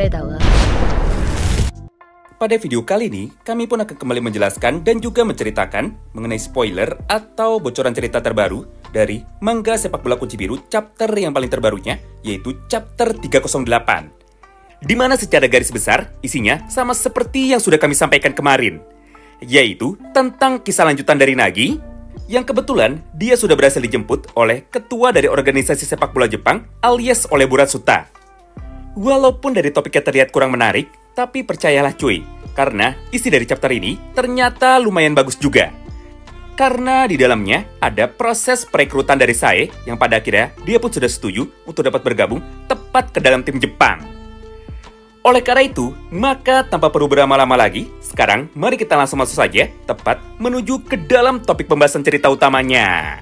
れだわ。 Pada video kali ini, kami pun akan kembali menjelaskan dan juga menceritakan mengenai spoiler atau bocoran cerita terbaru dari manga Sepak Bola Kunci Biru chapter yang paling terbarunya, yaitu chapter 308. Di mana secara garis besar, isinya sama seperti yang sudah kami sampaikan kemarin, yaitu tentang kisah lanjutan dari Nagi, yang kebetulan dia sudah berhasil dijemput oleh ketua dari organisasi sepak bola Jepang alias oleh Buratsuta. Walaupun dari topiknya terlihat kurang menarik, tapi percayalah cuy, karena isi dari chapter ini ternyata lumayan bagus juga. Karena di dalamnya ada proses perekrutan dari Sae yang pada akhirnya dia pun sudah setuju untuk dapat bergabung tepat ke dalam tim Jepang. Oleh karena itu, maka tanpa perlu berlama-lama lagi, sekarang mari kita langsung masuk saja tepat menuju ke dalam topik pembahasan cerita utamanya.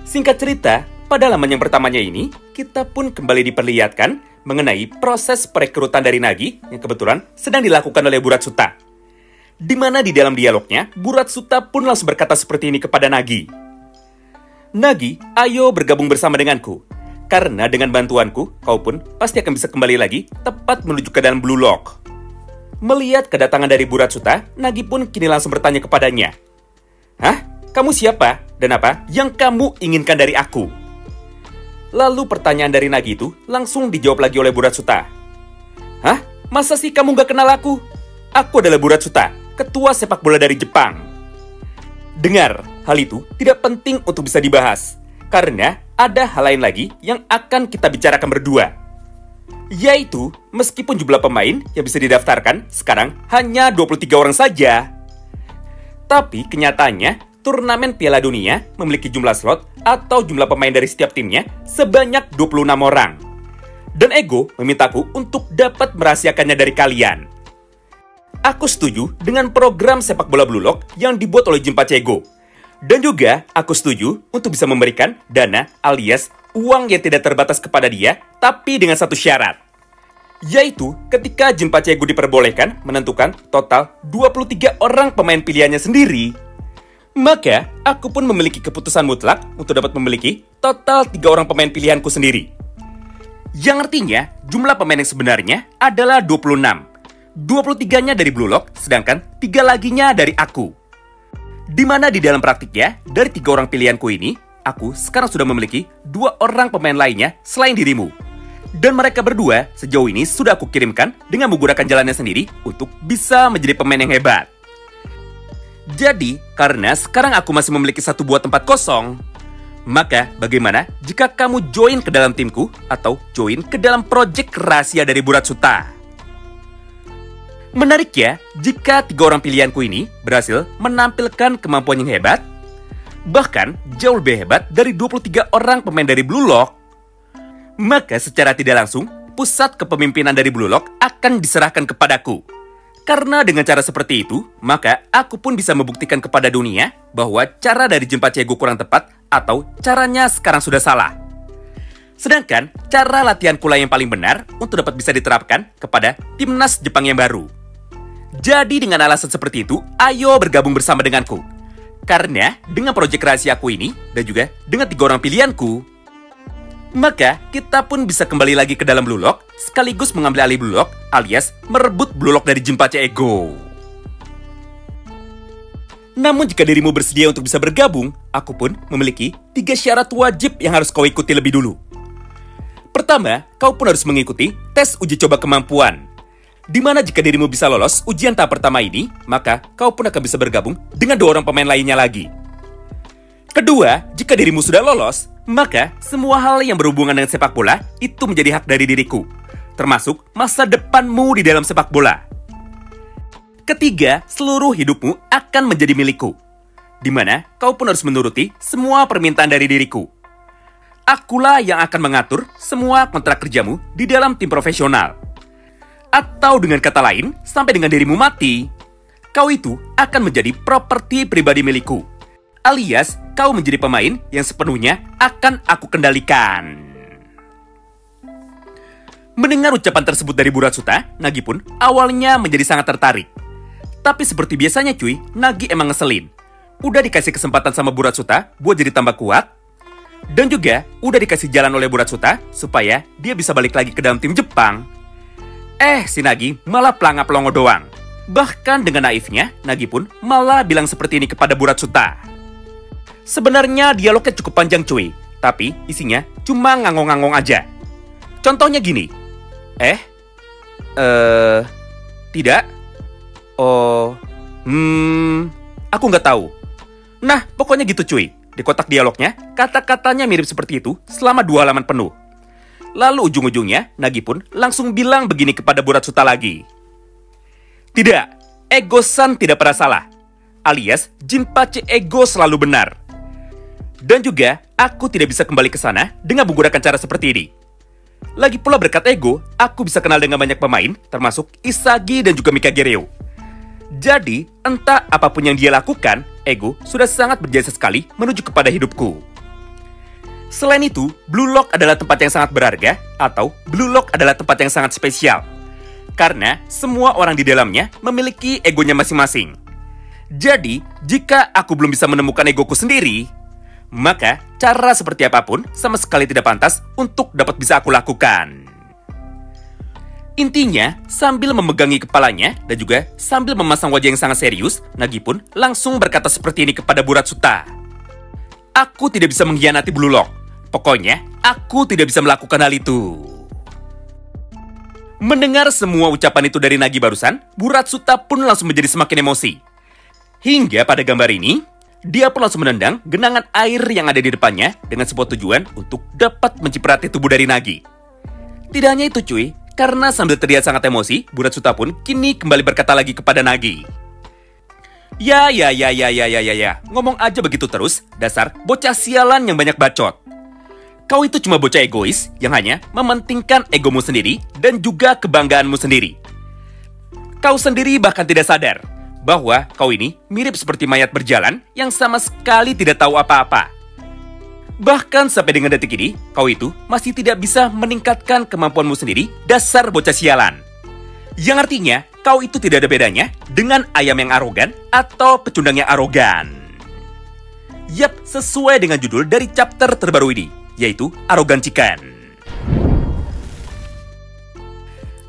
Singkat cerita, pada halaman yang pertamanya ini, kita pun kembali diperlihatkan mengenai proses perekrutan dari Nagi yang kebetulan sedang dilakukan oleh Buratsuta. Di mana di dalam dialognya, Buratsuta pun langsung berkata seperti ini kepada Nagi. Nagi, ayo bergabung bersama denganku. Karena dengan bantuanku, kau pun pasti akan bisa kembali lagi tepat menuju ke dalam Blue Lock. Melihat kedatangan dari Buratsuta, Nagi pun kini langsung bertanya kepadanya. Hah? Kamu siapa? Dan apa yang kamu inginkan dari aku? Lalu pertanyaan dari Nagi itu langsung dijawab lagi oleh Buratsuta. Hah? Masa sih kamu gak kenal aku? Aku adalah Buratsuta, ketua sepak bola dari Jepang. Dengar, hal itu tidak penting untuk bisa dibahas. Karena ada hal lain lagi yang akan kita bicarakan berdua. Yaitu, meskipun jumlah pemain yang bisa didaftarkan sekarang hanya 23 orang saja. Tapi kenyataannya, turnamen Piala Dunia memiliki jumlah slot atau jumlah pemain dari setiap timnya sebanyak 26 orang. Dan Ego memintaku untuk dapat merahasiakannya dari kalian. Aku setuju dengan program sepak bola Blue Lock yang dibuat oleh Jinpachi Ego. Dan juga aku setuju untuk bisa memberikan dana alias uang yang tidak terbatas kepada dia, tapi dengan satu syarat. Yaitu ketika Jinpachi Ego diperbolehkan menentukan total 23 orang pemain pilihannya sendiri, maka aku pun memiliki keputusan mutlak untuk dapat memiliki total 3 orang pemain pilihanku sendiri. Yang artinya jumlah pemain yang sebenarnya adalah 26. 23-nya dari Blue Lock, sedangkan 3 laginya dari aku. Dimana di dalam praktiknya, dari 3 orang pilihanku ini, aku sekarang sudah memiliki 2 orang pemain lainnya selain dirimu. Dan mereka berdua sejauh ini sudah aku kirimkan dengan menggunakan jalannya sendiri untuk bisa menjadi pemain yang hebat. Jadi, karena sekarang aku masih memiliki 1 buah tempat kosong, maka bagaimana jika kamu join ke dalam timku atau join ke dalam proyek rahasia dari Buratsuta? Menarik ya, jika 3 orang pilihanku ini berhasil menampilkan kemampuan yang hebat, bahkan jauh lebih hebat dari 23 orang pemain dari Blue Lock, maka secara tidak langsung, pusat kepemimpinan dari Blue Lock akan diserahkan kepadaku. Karena dengan cara seperti itu, maka aku pun bisa membuktikan kepada dunia bahwa cara dari Jinpachi Ego kurang tepat atau caranya sekarang sudah salah. Sedangkan cara latihan pula yang paling benar untuk dapat bisa diterapkan kepada timnas Jepang yang baru. Jadi dengan alasan seperti itu, ayo bergabung bersama denganku. Karena dengan proyek rahasia aku ini dan juga dengan 3 orang pilihanku, maka kita pun bisa kembali lagi ke dalam Blue Lock sekaligus mengambil alih Blue Lock alias merebut Blue Lock dari Jinpachi Ego. Namun jika dirimu bersedia untuk bisa bergabung, aku pun memiliki 3 syarat wajib yang harus kau ikuti lebih dulu. Pertama, kau pun harus mengikuti tes uji coba kemampuan. Dimana jika dirimu bisa lolos ujian tahap pertama ini, maka kau pun akan bisa bergabung dengan 2 orang pemain lainnya lagi. Kedua, jika dirimu sudah lolos, maka semua hal yang berhubungan dengan sepak bola itu menjadi hak dari diriku, termasuk masa depanmu di dalam sepak bola. Ketiga, seluruh hidupmu akan menjadi milikku, dimana kau pun harus menuruti semua permintaan dari diriku. Akulah yang akan mengatur semua kontrak kerjamu di dalam tim profesional. Atau dengan kata lain, sampai dengan dirimu mati, kau itu akan menjadi properti pribadi milikku. Alias, kau menjadi pemain yang sepenuhnya akan aku kendalikan. Mendengar ucapan tersebut dari Buratsuta, Nagi pun awalnya menjadi sangat tertarik. Tapi seperti biasanya cuy, Nagi emang ngeselin. Udah dikasih kesempatan sama Buratsuta buat jadi tambah kuat, Dan juga udah dikasih jalan oleh Buratsuta supaya dia bisa balik lagi ke dalam tim Jepang. Si Nagi malah pelangap-pelongo doang. Bahkan dengan naifnya, Nagi pun malah bilang seperti ini kepada Buratsuta. Sebenarnya dialognya cukup panjang cuy, tapi isinya cuma ngangong-ngangong aja. Contohnya gini. Tidak? Aku nggak tahu. Nah, pokoknya gitu cuy. Di kotak dialognya, kata-katanya mirip seperti itu selama 2 halaman penuh. Lalu ujung-ujungnya, Nagi pun langsung bilang begini kepada Buratsuta lagi. Tidak, Ego-san tidak pernah salah. Alias, Jinpachi Ego selalu benar. Dan juga, aku tidak bisa kembali ke sana dengan menggunakan cara seperti ini. Lagi pula berkat Ego, aku bisa kenal dengan banyak pemain, termasuk Isagi dan juga Mikagireo. Jadi, entah apapun yang dia lakukan, Ego sudah sangat berjasa sekali menuju kepada hidupku. Selain itu, Blue Lock adalah tempat yang sangat berharga, atau Blue Lock adalah tempat yang sangat spesial. Karena semua orang di dalamnya memiliki egonya masing-masing. Jadi, jika aku belum bisa menemukan egoku sendiri, maka cara seperti apapun sama sekali tidak pantas untuk dapat bisa aku lakukan. Intinya, sambil memegangi kepalanya dan juga sambil memasang wajah yang sangat serius, Nagi pun langsung berkata seperti ini kepada Buratsuta. Aku tidak bisa mengkhianati Blue Lock. Pokoknya, aku tidak bisa melakukan hal itu. Mendengar semua ucapan itu dari Nagi barusan, Buratsuta pun langsung menjadi semakin emosi. Hingga pada gambar ini, dia pun langsung menendang genangan air yang ada di depannya dengan sebuah tujuan untuk dapat menciprati tubuh dari Nagi. Tidak hanya itu cuy, karena sambil terlihat sangat emosi, Buratsuta pun kini kembali berkata lagi kepada Nagi. Ya, ngomong aja begitu terus, dasar bocah sialan yang banyak bacot. Kau itu cuma bocah egois yang hanya mementingkan egomu sendiri dan juga kebanggaanmu sendiri. Kau sendiri bahkan tidak sadar bahwa kau ini mirip seperti mayat berjalan yang sama sekali tidak tahu apa-apa. Bahkan sampai dengan detik ini, kau itu masih tidak bisa meningkatkan kemampuanmu sendiri, dasar bocah sialan. Yang artinya, kau itu tidak ada bedanya dengan ayam yang arogan atau pecundang yang arogan. Yap, sesuai dengan judul dari chapter terbaru ini, yaitu Arrogant Chicken.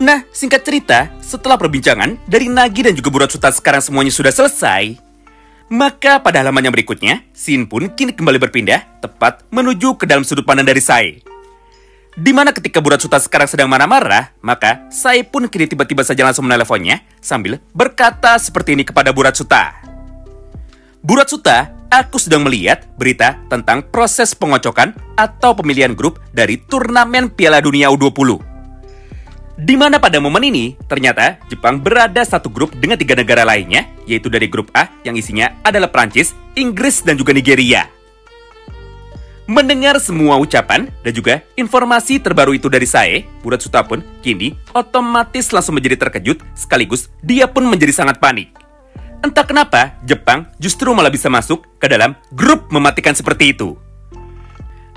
Nah, singkat cerita, setelah perbincangan dari Nagi dan juga Buratsuta sekarang semuanya sudah selesai, maka pada halaman yang berikutnya, scene pun kini kembali berpindah tepat menuju ke dalam sudut pandang dari Sai. Dimana ketika Buratsuta sekarang sedang marah-marah, maka Sai pun kini tiba-tiba saja langsung meneleponnya sambil berkata seperti ini kepada Buratsuta. Buratsuta, aku sedang melihat berita tentang proses pengocokan atau pemilihan grup dari turnamen Piala Dunia U20. Di mana pada momen ini, ternyata Jepang berada satu grup dengan 3 negara lainnya, yaitu dari grup A yang isinya adalah Prancis, Inggris, dan juga Nigeria. Mendengar semua ucapan dan juga informasi terbaru itu dari Sae, Buratsuta pun kini otomatis langsung menjadi terkejut, sekaligus dia pun menjadi sangat panik. Entah kenapa, Jepang justru malah bisa masuk ke dalam grup mematikan seperti itu.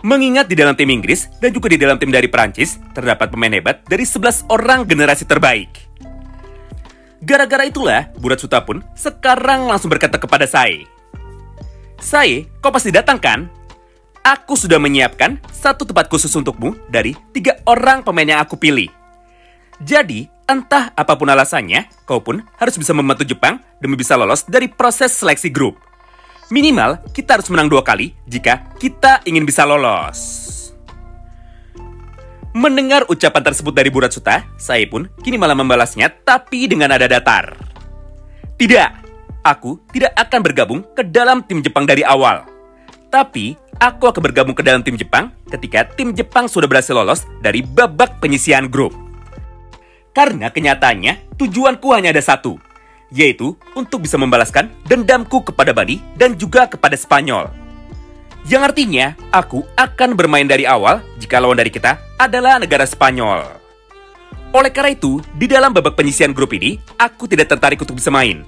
Mengingat di dalam tim Inggris dan juga di dalam tim dari Prancis, terdapat pemain hebat dari 11 orang generasi terbaik. Gara-gara itulah, Buratsuta pun sekarang langsung berkata kepada Sae. Sae, kau pasti datang kan? Aku sudah menyiapkan satu tempat khusus untukmu dari 3 orang pemain yang aku pilih. Jadi, entah apapun alasannya, kau pun harus bisa membantu Jepang demi bisa lolos dari proses seleksi grup. Minimal, kita harus menang 2 kali jika kita ingin bisa lolos. Mendengar ucapan tersebut dari Buratsuta, saya pun kini malah membalasnya tapi dengan nada datar. Tidak, aku tidak akan bergabung ke dalam tim Jepang dari awal. Tapi, aku akan bergabung ke dalam tim Jepang ketika tim Jepang sudah berhasil lolos dari babak penyisihan grup. Karena kenyataannya, tujuanku hanya ada satu, yaitu untuk bisa membalaskan dendamku kepada Bali dan juga kepada Spanyol. Yang artinya, aku akan bermain dari awal jika lawan dari kita adalah negara Spanyol. Oleh karena itu, di dalam babak penyisihan grup ini, aku tidak tertarik untuk bisa main.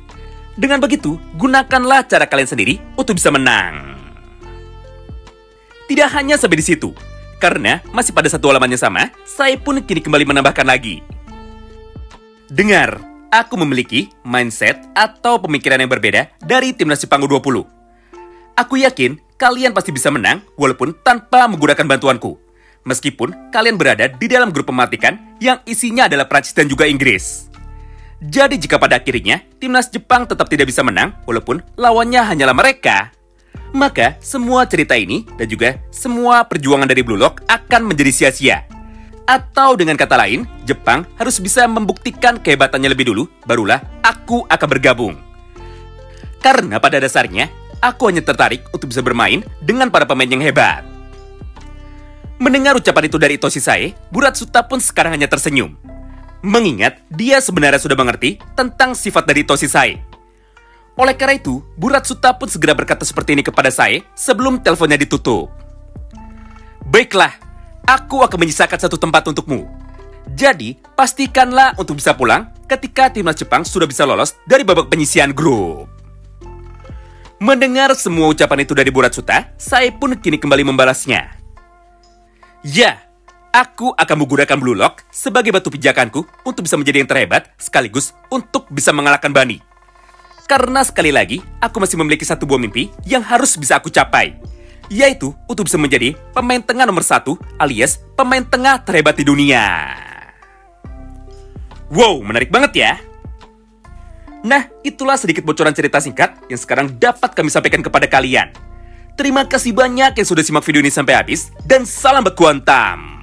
Dengan begitu, gunakanlah cara kalian sendiri untuk bisa menang. Tidak hanya sampai di situ, karena masih pada satu halaman yang sama, saya pun kini kembali menambahkan lagi. Dengar, aku memiliki mindset atau pemikiran yang berbeda dari timnas Jepang U20. Aku yakin kalian pasti bisa menang walaupun tanpa menggunakan bantuanku. Meskipun kalian berada di dalam grup mematikan yang isinya adalah Prancis dan juga Inggris. Jadi jika pada akhirnya timnas Jepang tetap tidak bisa menang walaupun lawannya hanyalah mereka, maka semua cerita ini dan juga semua perjuangan dari Blue Lock akan menjadi sia-sia. Atau dengan kata lain, Jepang harus bisa membuktikan kehebatannya lebih dulu, barulah aku akan bergabung. Karena pada dasarnya, aku hanya tertarik untuk bisa bermain dengan para pemain yang hebat. Mendengar ucapan itu dari Itoshi Sae, Buratsuta pun sekarang hanya tersenyum. Mengingat dia sebenarnya sudah mengerti tentang sifat dari Itoshi Sae. Oleh karena itu, Buratsuta pun segera berkata seperti ini kepada Sae sebelum teleponnya ditutup. Baiklah, aku akan menyisakan satu tempat untukmu. Jadi, pastikanlah untuk bisa pulang ketika timnas Jepang sudah bisa lolos dari babak penyisihan grup. Mendengar semua ucapan itu dari Buratsuta, Sae pun kini kembali membalasnya. Ya, aku akan menggunakan Blue Lock sebagai batu pijakanku untuk bisa menjadi yang terhebat sekaligus untuk bisa mengalahkan Bani. Karena sekali lagi, aku masih memiliki satu buah mimpi yang harus bisa aku capai, yaitu untuk bisa menjadi pemain tengah nomor 1 alias pemain tengah terhebat di dunia. Wow, menarik banget ya. Nah, itulah sedikit bocoran cerita singkat yang sekarang dapat kami sampaikan kepada kalian. Terima kasih banyak yang sudah simak video ini sampai habis, dan salam baku hantam!